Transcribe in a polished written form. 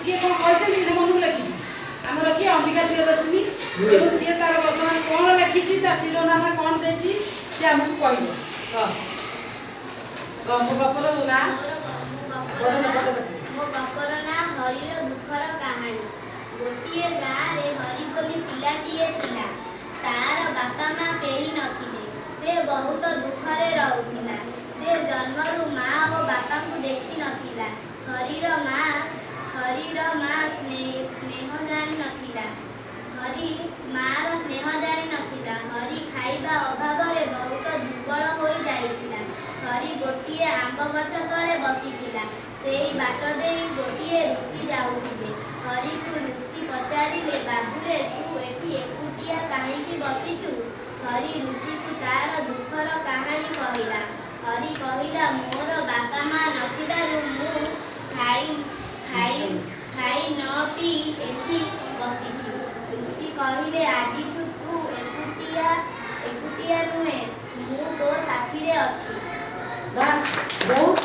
किए कौन कहते हैं मन लिखी आमर किए अंबिका प्रियदर्शिनी सी तार बर्तमान कौन लिखी शिरोनामा कौन देखी सी आमको कहले मो गपर ना मो गपर ना हरिर दुखर कहानी। गोटे गाँव रे हरि बोली पिलाटीए थिला। तार बापा माँ केही नथिले। से बहुत दुखरे रहुथिला। से जन्मरु माँ और बापा को देखी नथिला। हरिर माँ स्नेह जानी नथिला। हरि माँ स्नेह जानी नथिला। हरि खाइबा अभाव रे बहुत दुर्बल हो जाइथिला। हरि गोटिए आंब गछ तले बसिथिला। सेई बाट देई गोटिए ऋषि जाउथिले। हरि को ऋषि पचारिले बाबूरे तू एठी एकुटिया काहेकि बसिछु। हरि ऋषि को तार दुखर कहानी कहिला। हरि कहिला मोर बापा माँ नथिलारु मु खाई न पी एठी बसिछु। ऋषि कहिले आजिठु तू एकुटिया नुहे मु तो साथी रे अछि। बहुत